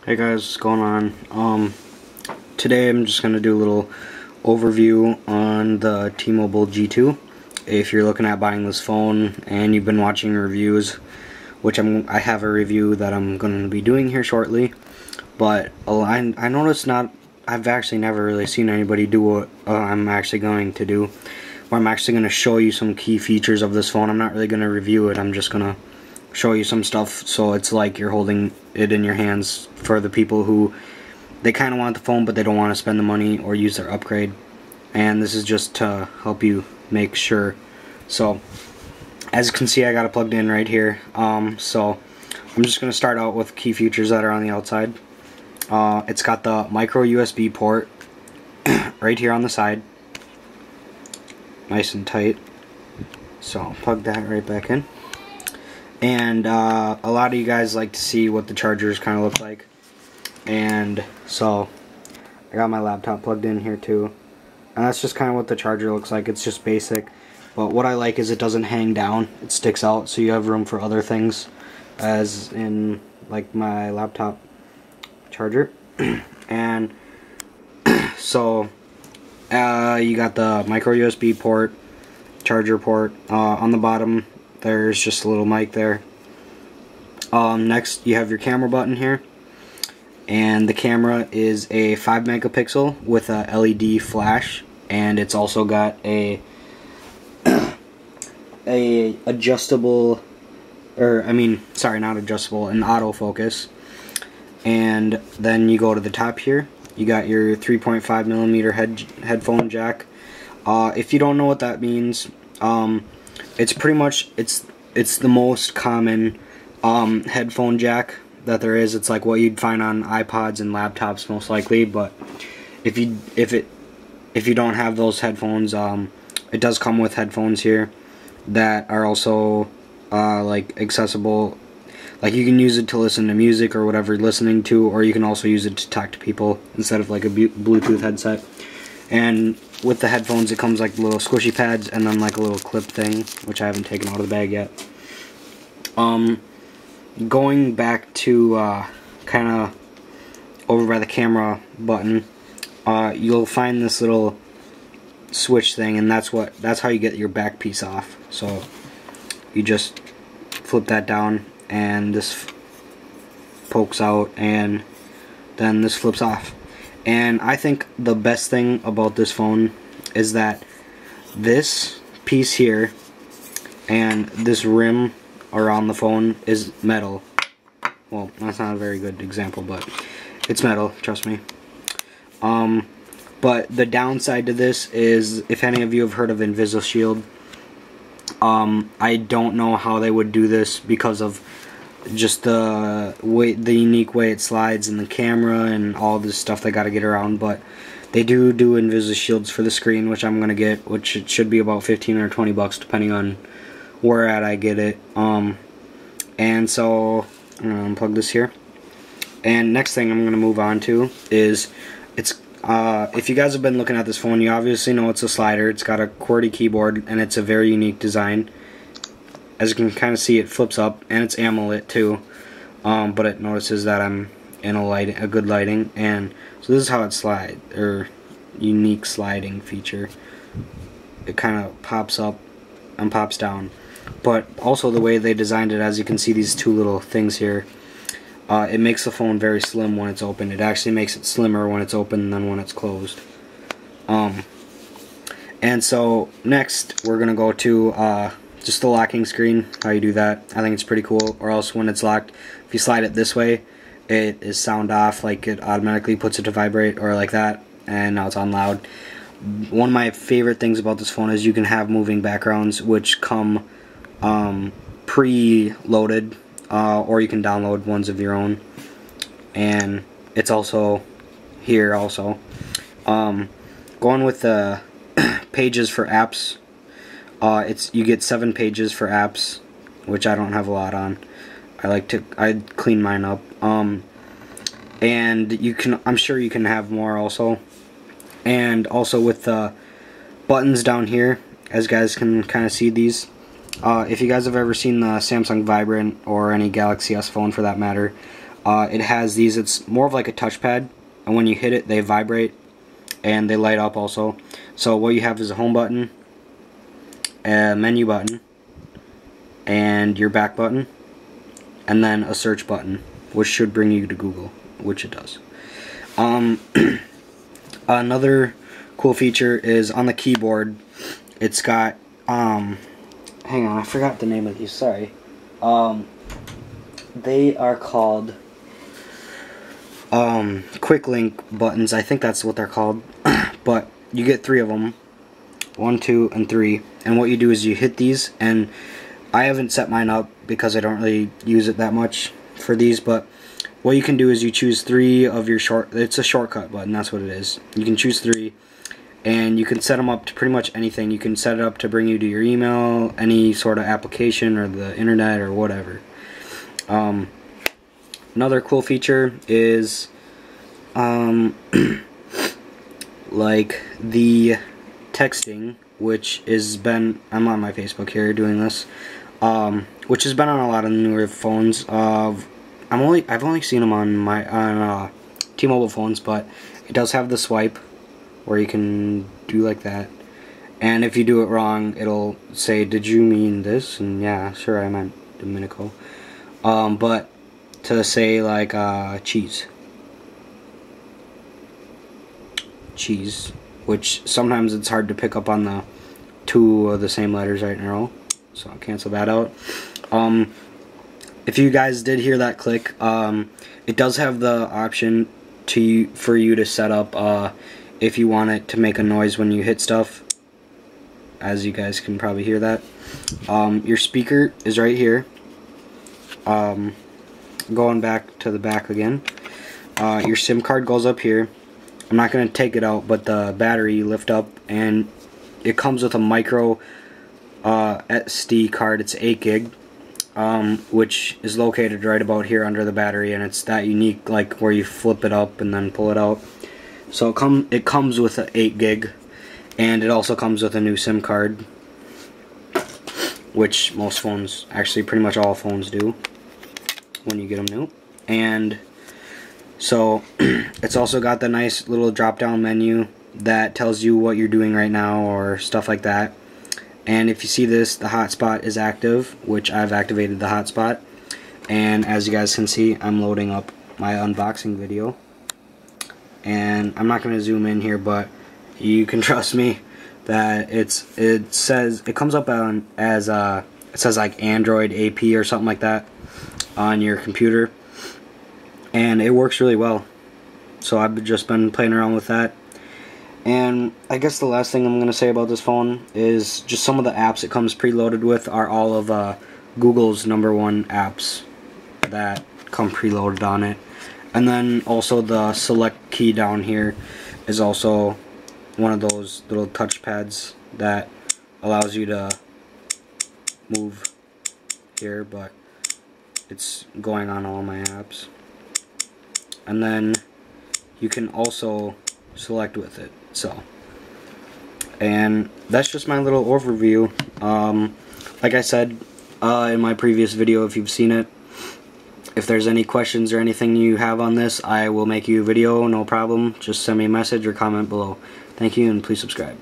Hey guys, what's going on? Today I'm just gonna do a little overview on the T-Mobile G2. If you're looking at buying this phone and you've been watching reviews, which I have a review that I'm gonna be doing here shortly, but I noticed I've actually never really seen anybody do what I'm actually going to do. Where I'm actually gonna show you some key features of this phone. I'm not really gonna review it. I'm just gonna show you some stuff so it's like you're holding it in your hands for the people who they kind of want the phone but they don't want to spend the money or use their upgrade, and this is just to help you make sure. So as you can see, I got it plugged in right here. So I'm just going to start out with key features that are on the outside. It's got the micro USB port right here on the side, nice and tight, so I'll plug that right back in. And a lot of you guys like to see what the chargers kind of look like, and so I got my laptop plugged in here too, and that's just kind of what the charger looks like. It's just basic, but what I like is it doesn't hang down, it sticks out, so you have room for other things, as in like my laptop charger. And so you got the micro USB port, charger port. On the bottom there's just a little mic there. Next you have your camera button here, and the camera is a 5 megapixel with a LED flash, and it's also got a adjustable, or I mean, sorry, not adjustable, an autofocus. And then you go to the top here, you got your 3.5 millimeter headphone jack. If you don't know what that means, it's pretty much it's the most common headphone jack that there is. It's like what you'd find on iPods and laptops most likely, but if you don't have those headphones, it does come with headphones here that are also like accessible. Like you can use it to listen to music or whatever you're listening to, or you can also use it to talk to people instead of like a Bluetooth headset. And with the headphones, it comes like little squishy pads and then like a little clip thing, which I haven't taken out of the bag yet. Going back to kind of over by the camera button, you'll find this little switch thing, and that's how you get your back piece off. So you just flip that down, and this pokes out, and then this flips off. And I think the best thing about this phone is that this piece here and this rim around the phone is metal. Well, that's not a very good example, but it's metal, trust me. But the downside to this is, if any of you have heard of InvisiShield, I don't know how they would do this because of just the unique way it slides in the camera and all this stuff they got to get around. But they do InvisiShields for the screen, which I'm gonna get, which it should be about 15 or 20 bucks depending on where I get it. And so I'm gonna unplug this here, and next thing I'm gonna move on to is if you guys have been looking at this phone, you obviously know it's a slider. It's got a QWERTY keyboard, and it's a very unique design. As you can kind of see, it flips up, and it's AMOLED too, but it notices that I'm in a good lighting, and so this is how it slides, or unique sliding feature. It kind of pops up and pops down, but also the way they designed it, as you can see these two little things here, it makes the phone very slim when it's open. It actually makes it slimmer when it's open than when it's closed. And so next we're gonna go to just the locking screen, how you do that. I think it's pretty cool. Or else when it's locked, if you slide it this way, it is sound off, like it automatically puts it to vibrate, or like that, and now it's on loud. One of my favorite things about this phone is you can have moving backgrounds, which come pre-loaded, or you can download ones of your own, and it's also here also. Going with the pages for apps, you get 7 pages for apps, which I don't have a lot on. I clean mine up. And I'm sure you can have more also. And also with the buttons down here, as you guys can kind of see these, If you guys have ever seen the Samsung Vibrant or any Galaxy S phone for that matter, It has these, it's more of like a touchpad, and when you hit it they vibrate and they light up also. So what you have is a home button, a menu button, and your back button, and then a search button, which should bring you to Google, which it does. Another cool feature is on the keyboard, it's got, hang on, I forgot the name of these, sorry. They are called quick link buttons, I think that's what they're called. But you get 3 of them, 1, 2, and 3, and what you do is you hit these, and I haven't set mine up because I don't really use it that much for these, but what you can do is you choose 3 of your it's a shortcut button, that's what it is. You can choose 3, and you can set them up to pretty much anything. You can set it up to bring you to your email, any sort of application, or the internet, or whatever. Another cool feature is like the texting, which has been, I'm on my Facebook here doing this, which has been on a lot of newer phones. I've only seen them on T-Mobile phones, but it does have the swipe where you can do like that, and if you do it wrong it'll say, did you mean this? And yeah, sure, I meant Domenico. But to say like cheese, which sometimes it's hard to pick up on the 2 of the same letters right in a row, so I'll cancel that out. If you guys did hear that click, it does have the option for you to set up if you want it to make a noise when you hit stuff, as you guys can probably hear that. Your speaker is right here. Going back to the back again, your SIM card goes up here. I'm not going to take it out, but the battery you lift up, and it comes with a micro SD card. It's 8 gig, which is located right about here under the battery, and it's that unique, like where you flip it up and then pull it out. So it comes with an 8 gig, and it also comes with a new SIM card, which most phones, actually pretty much all phones do when you get them new. And so it's also got the nice little drop down menu that tells you what you're doing right now or stuff like that. And if you see this, the hotspot is active, which I've activated the hotspot, and as you guys can see, I'm loading up my unboxing video. And I'm not going to zoom in here, but you can trust me that it comes up on as it says like Android AP or something like that on your computer, and it works really well. So I've just been playing around with that. And I guess the last thing I'm going to say about this phone is just some of the apps it comes preloaded with are all of Google's #1 apps that come preloaded on it. And then also the select key down here is also one of those little touch pads that allows you to move here, but it's going on all my apps. And then you can also select with it. So, and that's just my little overview. Like I said in my previous video, if you've seen it, if there's any questions or anything you have on this, I will make you a video, no problem. Just send me a message or comment below. Thank you, and please subscribe.